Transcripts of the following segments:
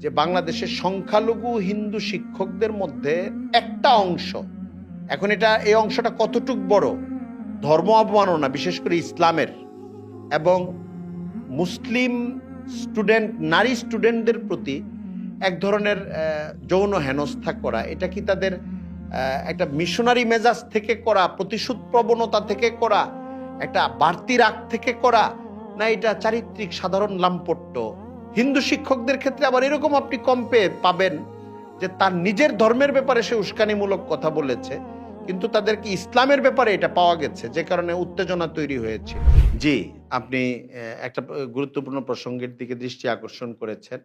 যে বাংলাদেশের সংখ্যালঘু হিন্দু শিক্ষকদের মধ্যে একটা অংশ, এখন এই অংশটা কতটুক বড়, ধর্ম অবমাননা বিশেষ করে ইসলামের এবং মুসলিম স্টুডেন্ট, নারী স্টুডেন্টদের প্রতি এক ধরনের যৌন হেনস্থা করা, এটা কি তাদের একটা মিশনারি মেজাজ থেকে করা, প্রতিশোধ প্রবণতা থেকে করা, একটা বাড়তি রাগ থেকে করা, না এটা চারিত্রিক সাধারণ লাম্পট্য? হিন্দু শিক্ষকদের ক্ষেত্রে আবার এরকম আপনি কম পাবেন যে তার নিজের ধর্মের ব্যাপারে সে উস্কানিমূলক কথা বলেছে, কিন্তু তাদেরকে ইসলামের ব্যাপারে এটা পাওয়া গেছে, যে কারণে উত্তেজনা তৈরি হয়েছে। জি, আপনি একটা গুরুত্বপূর্ণ প্রসঙ্গের দিকে দৃষ্টি আকর্ষণ করেছেন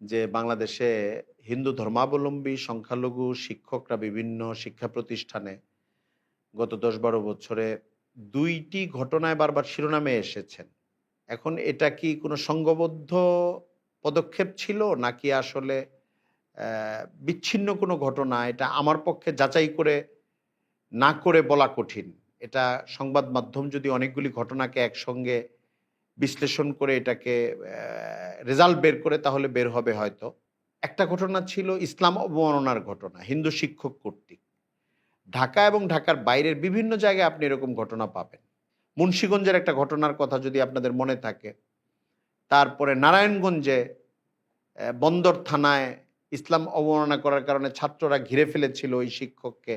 যে বাংলাদেশে হিন্দু ধর্মাবলম্বী সংখ্যালঘু শিক্ষকরা বিভিন্ন শিক্ষা প্রতিষ্ঠানে গত 10-12 বছরে 2টি ঘটনায় বারবার শিরোনামে এসেছেন। এখন এটা কি কোনো সংঘবদ্ধ পদক্ষেপ ছিল নাকি আসলে বিচ্ছিন্ন কোনো ঘটনা? এটা আমার পক্ষে যাচাই করে না করে বলা কঠিন। এটা সংবাদ মাধ্যম যদি অনেকগুলি ঘটনাকে একসঙ্গে বিশ্লেষণ করে এটাকে রেজাল্ট বের করে তাহলে বের হবে হয়তো। একটা ঘটনা ছিল ইসলাম অবমাননার ঘটনা হিন্দু শিক্ষক কর্তৃক। ঢাকা এবং ঢাকার বাইরের বিভিন্ন জায়গায় আপনি এরকম ঘটনা পাবেন। মুন্সিগঞ্জের একটা ঘটনার কথা যদি আপনাদের মনে থাকে, তারপরে নারায়ণগঞ্জে বন্দর থানায় ইসলাম অবমাননা করার কারণে ছাত্ররা ঘিরে ফেলেছিল ওই শিক্ষককে,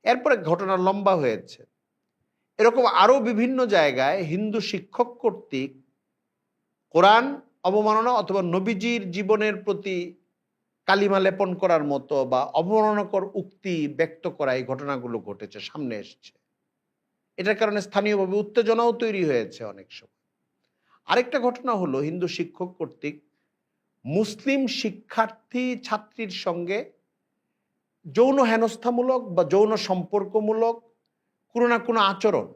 এরপরে ঘটনা লম্বা হয়েছে। এরকম আরও বিভিন্ন জায়গায় হিন্দু শিক্ষক কর্তৃক কোরআন অবমাননা অথবা নবীজির জীবনের প্রতি কালিমা লেপন করার মতো বা অবমাননাকর উক্তি ব্যক্ত করা, এই ঘটনাগুলো ঘটেছে, সামনে এসছে। এটার কারণে স্থানীয়ভাবে উত্তেজনাও তৈরি হয়েছে অনেক সময়। আরেকটা ঘটনা হলো হিন্দু শিক্ষক কর্তৃক মুসলিম শিক্ষার্থী ছাত্রীর সঙ্গে যৌন হেনস্থামূলক বা যৌন সম্পর্কমূলক কোনো না কোনো আচরণ।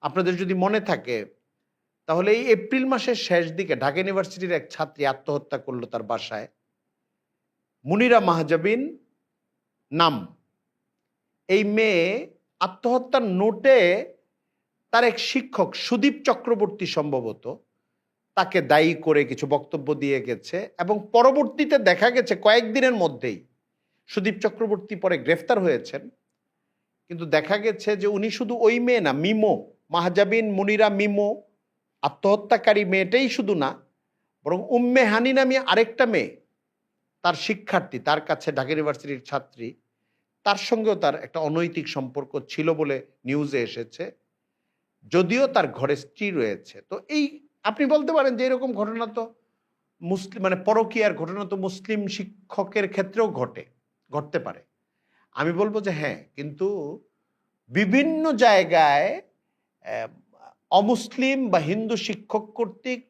আপনাদের যদি মনে থাকে তাহলে এই এপ্রিল মাসের শেষ দিকে ঢাকা ইউনিভার্সিটির এক ছাত্রী আত্মহত্যা করলো তার বাসায়। মুনিরা মাহজাবিন নাম এই মেয়ে, আত্মহত্যার নোটে তার এক শিক্ষক সুদীপ চক্রবর্তী সম্ভবত তাকে দায়ী করে কিছু বক্তব্য দিয়ে গেছে, এবং পরবর্তীতে দেখা গেছে কয়েকদিনের মধ্যেই সুদীপ চক্রবর্তী পরে গ্রেফতার হয়েছেন। কিন্তু দেখা গেছে যে উনি শুধু ওই মেয়ে না, মিমো মাহজাবিন মুনিরা মিমো আত্মহত্যাকারী মেয়েটাই শুধু না, বরং উম্মে হানি নামে আরেকটা মেয়ে, তার শিক্ষার্থী, তার কাছে ঢাকা ইউনিভার্সিটির ছাত্রী, তার সঙ্গেও তার একটা অনৈতিক সম্পর্ক ছিল বলে নিউজে এসেছে, যদিও তার ঘরে স্ত্রী রয়েছে। তো এই আপনি বলতে পারেন যে এরকম ঘটনা তো মুসলিম মানে পরকীয়ার ঘটনা তো মুসলিম শিক্ষকের ক্ষেত্রেও ঘটতে পারে। আমি বলবো যে হ্যাঁ, কিন্তু বিভিন্ন জায়গায় অমুসলিম বা হিন্দু শিক্ষক কর্তৃক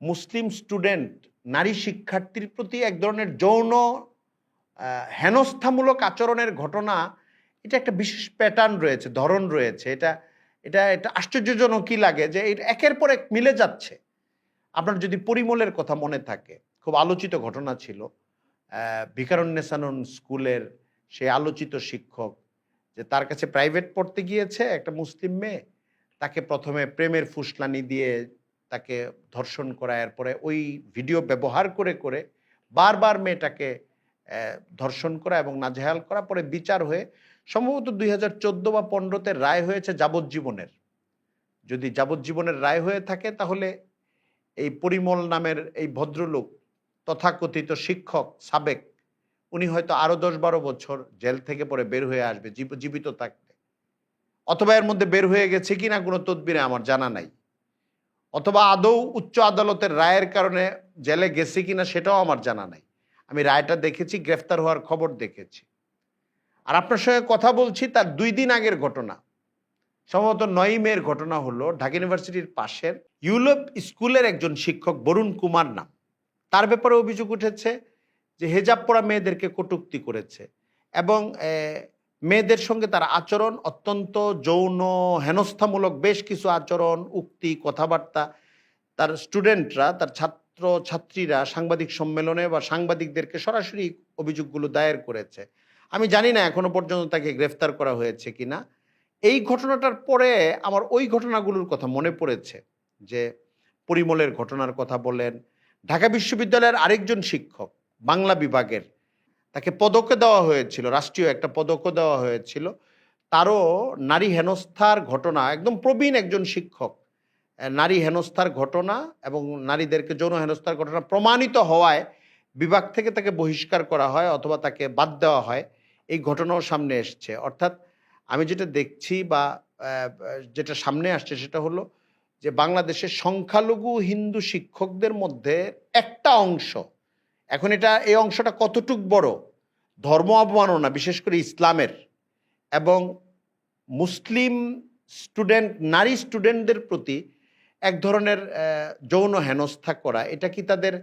মুসলিম স্টুডেন্ট নারী শিক্ষার্থীর প্রতি এক ধরনের যৌন হেনস্থামূলক আচরণের ঘটনা, এটা একটা বিশেষ প্যাটার্ন রয়েছে, ধরন রয়েছে। এটা এটা এটা আশ্চর্যজনকই লাগে যে এটা একের পর এক মিলে যাচ্ছে। আপনার যদি পরিমলের কথা মনে থাকে, খুব আলোচিত ঘটনা ছিল, ভিকারুন্নেসানুন স্কুলের সেই আলোচিত শিক্ষক, যে তার কাছে প্রাইভেট পড়তে গিয়েছে একটা মুসলিম মেয়ে, তাকে প্রথমে প্রেমের ফুসলানি দিয়ে তাকে ধর্ষণ করা, এরপরে ওই ভিডিও ব্যবহার করে করে বারবার মেয়েটাকে ধর্ষণ করা এবং নাজেহাল করা, পরে বিচার হয়ে সম্ভবত 2014 বা 15-তে রায় হয়েছে যাবজ্জীবনের। যদি যাবজ্জীবনের রায় হয়ে থাকে তাহলে এই পরিমল নামের এই ভদ্রলোক, তথাকথিত শিক্ষক সাবেক, উনি হয়তো আরো 10-12 বছর জেল থেকে পরে বের হয়ে আসবে জীবিত থাকতে, অথবা এর মধ্যে বের হয়ে গেছে কিনা কোনো তদবিরে আমার জানা নাই, অথবা আদৌ উচ্চ আদালতের রায়ের কারণে জেলে গেছে কিনা সেটাও আমার জানা নাই। আমি রায়টা দেখেছি, গ্রেফতার হওয়ার খবর দেখেছি। আর আপনার সঙ্গে কথা বলছি তার 2 দিন আগের ঘটনা, সম্ভবত 9 মের ঘটনা হলো ঢাকা ইউনিভার্সিটির পাশের ইউরোপ স্কুলের একজন শিক্ষক বরুণ কুমার নাম, তার ব্যাপারে অভিযোগ উঠেছে যে হেজাব পরা মেয়েদেরকে কটূক্তি করেছে এবং মেয়েদের সঙ্গে তার আচরণ অত্যন্ত যৌন হেনস্থামূলক, বেশ কিছু আচরণ, উক্তি, কথাবার্তা তার স্টুডেন্টরা, তার ছাত্র ছাত্রীরা সাংবাদিক সম্মেলনে বা সাংবাদিকদেরকে সরাসরি অভিযোগগুলো দায়ের করেছে। আমি জানি না এখনো পর্যন্ত তাকে গ্রেফতার করা হয়েছে কিনা। এই ঘটনাটার পরে আমার ওই ঘটনাগুলোর কথা মনে পড়েছে, যে পরিমলের ঘটনার কথা বলেন, ঢাকা বিশ্ববিদ্যালয়ের আরেকজন শিক্ষক বাংলা বিভাগের, তাকে পদকও দেওয়া হয়েছিল, রাষ্ট্রীয় একটা পদকও দেওয়া হয়েছিল। তারও নারী হেনস্থার ঘটনা, একদম প্রবীণ একজন শিক্ষক, নারী হেনস্থার ঘটনা এবং নারীদেরকে যৌন হেনস্থার ঘটনা প্রমাণিত হওয়ায় বিভাগ থেকে তাকে বহিষ্কার করা হয় অথবা তাকে বাদ দেওয়া হয়। এই ঘটনাও সামনে এসছে। অর্থাৎ আমি যেটা দেখছি বা যেটা সামনে আসছে সেটা হলো যে বাংলাদেশের সংখ্যালঘু হিন্দু শিক্ষকদের মধ্যে একটা অংশ, এখন এই অংশটা কতটুক বড়, ধর্ম অবমাননা বিশেষ করে ইসলামের এবং মুসলিম স্টুডেন্ট, নারী স্টুডেন্টদের প্রতি এক ধরনের যৌন হেনস্থা করা, এটা কি তাদের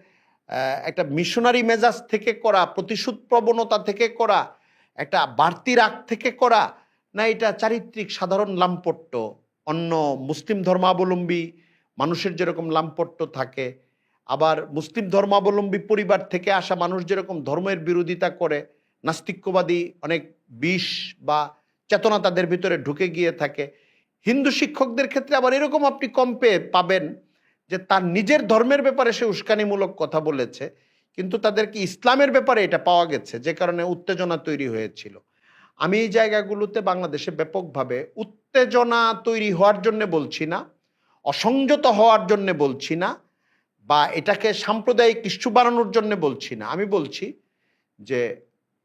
একটা মিশনারি মেজাজ থেকে করা, প্রতিশোধ প্রবণতা থেকে করা, একটা বাড়তি রাগ থেকে করা, না এটা চারিত্রিক সাধারণ লাম্পট্য? অন্য মুসলিম ধর্মাবলম্বী মানুষের যেরকম লাম্পট্য থাকে, আবার মুসলিম ধর্মাবলম্বী পরিবার থেকে আসা মানুষ যেরকম ধর্মের বিরোধিতা করে, নাস্তিক্যবাদী অনেক বিষ বা চেতনা তাদের ভিতরে ঢুকে গিয়ে থাকে, হিন্দু শিক্ষকদের ক্ষেত্রে আবার এরকম আপনি কম পাবেন যে তার নিজের ধর্মের ব্যাপারে সে উস্কানিমূলক কথা বলেছে, কিন্তু তাদেরকে ইসলামের ব্যাপারে এটা পাওয়া গেছে, যে কারণে উত্তেজনা তৈরি হয়েছিল। আমি এই জায়গাগুলোতে বাংলাদেশে ব্যাপকভাবে উত্তেজনা তৈরি হওয়ার জন্য বলছি না, অসংযত হওয়ার জন্য বলছি না, বা এটাকে সাম্প্রদায়িক ইস্যু বানানোর জন্য বলছি না। আমি বলছি যে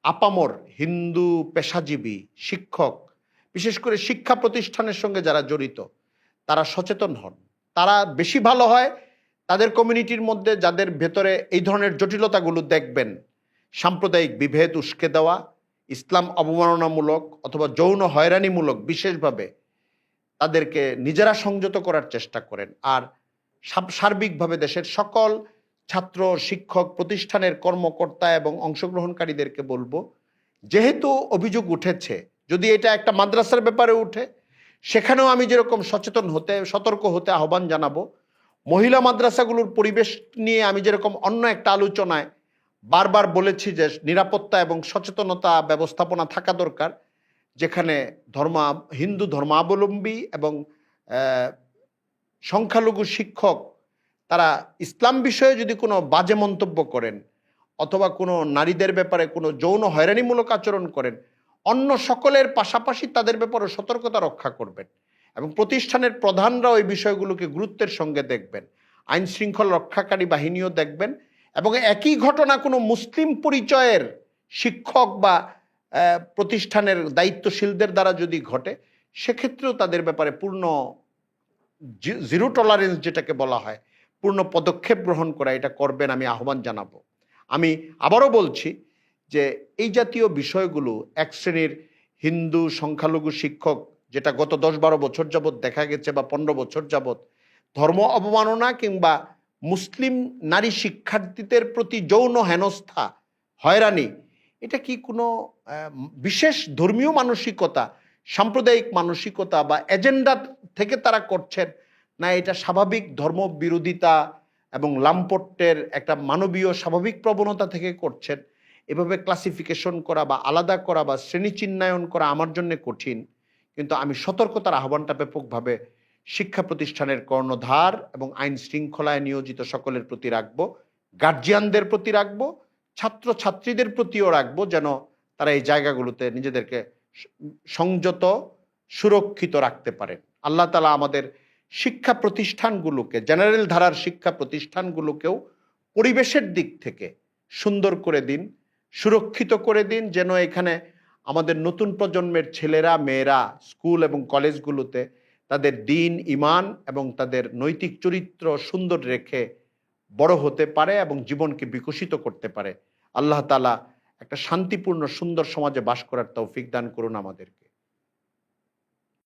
আপামর হিন্দু পেশাজীবী শিক্ষক, বিশেষ করে শিক্ষা প্রতিষ্ঠানের সঙ্গে যারা জড়িত, তারা সচেতন হন। তারা বেশি ভালো হয় তাদের কমিউনিটির মধ্যে যাদের ভেতরে এই ধরনের জটিলতাগুলো দেখবেন, সাম্প্রদায়িক বিভেদ উস্কে দেওয়া, ইসলাম অবমাননামূলক অথবা যৌন হয়রানিমূলক বিশেষভাবে তাদেরকে নিজেরা সংযত করার চেষ্টা করেন। আর সার্বিকভাবে দেশের সকল ছাত্র, শিক্ষক, প্রতিষ্ঠানের কর্মকর্তা এবং অংশগ্রহণকারীদেরকে বলবো, যেহেতু অভিযোগ উঠেছে, যদি এটা একটা মাদ্রাসার ব্যাপারে উঠে, সেখানেও আমি যেরকম সচেতন হতে, সতর্ক হতে আহ্বান জানাবো। মহিলা মাদ্রাসাগুলোর পরিবেশ নিয়ে আমি যেরকম অন্য একটা আলোচনায় বারবার বলেছি যে নিরাপত্তা এবং সচেতনতা ব্যবস্থাপনা থাকা দরকার, যেখানে হিন্দু ধর্মাবলম্বী এবং সংখ্যালঘু শিক্ষক তারা ইসলাম বিষয়ে যদি কোনো বাজে মন্তব্য করেন অথবা কোনো নারীদের ব্যাপারে কোনো যৌন হয়রানিমূলক আচরণ করেন, অন্য সকলের পাশাপাশি তাদের ব্যাপারে সতর্কতা রক্ষা করবেন এবং প্রতিষ্ঠানের প্রধানরা ওই বিষয়গুলোকে গুরুত্বের সঙ্গে দেখবেন, আইন শৃঙ্খলা রক্ষাকারী বাহিনীও দেখবেন, এবং একই ঘটনা কোনো মুসলিম পরিচয়ের শিক্ষক বা প্রতিষ্ঠানের দায়িত্বশীলদের দ্বারা যদি ঘটে, সেক্ষেত্রেও তাদের ব্যাপারে পূর্ণ জিরো টলারেন্স যেটাকে বলা হয়, পূর্ণ পদক্ষেপ গ্রহণ করা, এটা করবেন আমি আহ্বান জানাবো। আমি আবারও বলছি যে এই জাতীয় বিষয়গুলো এক শ্রেণীর হিন্দু সংখ্যালঘু শিক্ষক, যেটা গত 10-12 বছর যাবৎ দেখা গেছে বা 15 বছর যাবৎ, ধর্ম অবমাননা কিংবা মুসলিম নারী শিক্ষার্থীদের প্রতি যৌন হেনস্থা, হয়রানি, এটা কি কোনো বিশেষ ধর্মীয় মানসিকতা, সাম্প্রদায়িক মানসিকতা বা এজেন্ডা থেকে তারা করছেন, না এটা স্বাভাবিক ধর্ম বিরোধিতা এবং লাম্পট্যের একটা মানবীয় স্বাভাবিক প্রবণতা থেকে করছেন? এভাবে ক্লাসিফিকেশন করা বা আলাদা করা বা শ্রেণী চিহ্নায়ন করা আমার জন্য কঠিন, কিন্তু আমি সতর্কতার আহ্বানটা ব্যাপকভাবে শিক্ষা প্রতিষ্ঠানের কর্ণধার এবং আইন শৃঙ্খলায় নিয়োজিত সকলের প্রতি রাখবো, গার্জিয়ানদের প্রতি রাখবো, ছাত্র ছাত্রীদের প্রতিও রাখবো, যেন তারা এই জায়গাগুলোতে নিজেদেরকে সংযত, সুরক্ষিত রাখতে পারেন। আল্লাহ তাআলা আমাদের শিক্ষা প্রতিষ্ঠানগুলোকে, জেনারেল ধারার শিক্ষা প্রতিষ্ঠানগুলোকেও পরিবেশের দিক থেকে সুন্দর করে দিন, সুরক্ষিত করে দিন, যেন এখানে আমাদের নতুন প্রজন্মের ছেলেরা মেয়েরা স্কুল এবং কলেজগুলোতে তাদের দ্বীন, ঈমান এবং তাদের নৈতিক চরিত্র সুন্দর রেখে বড় হতে পারে এবং জীবনকে বিকশিত করতে পারে। আল্লাহ তাআলা একটা শান্তিপূর্ণ সুন্দর সমাজে বাস করার তৌফিক দান করুন আমাদেরকে।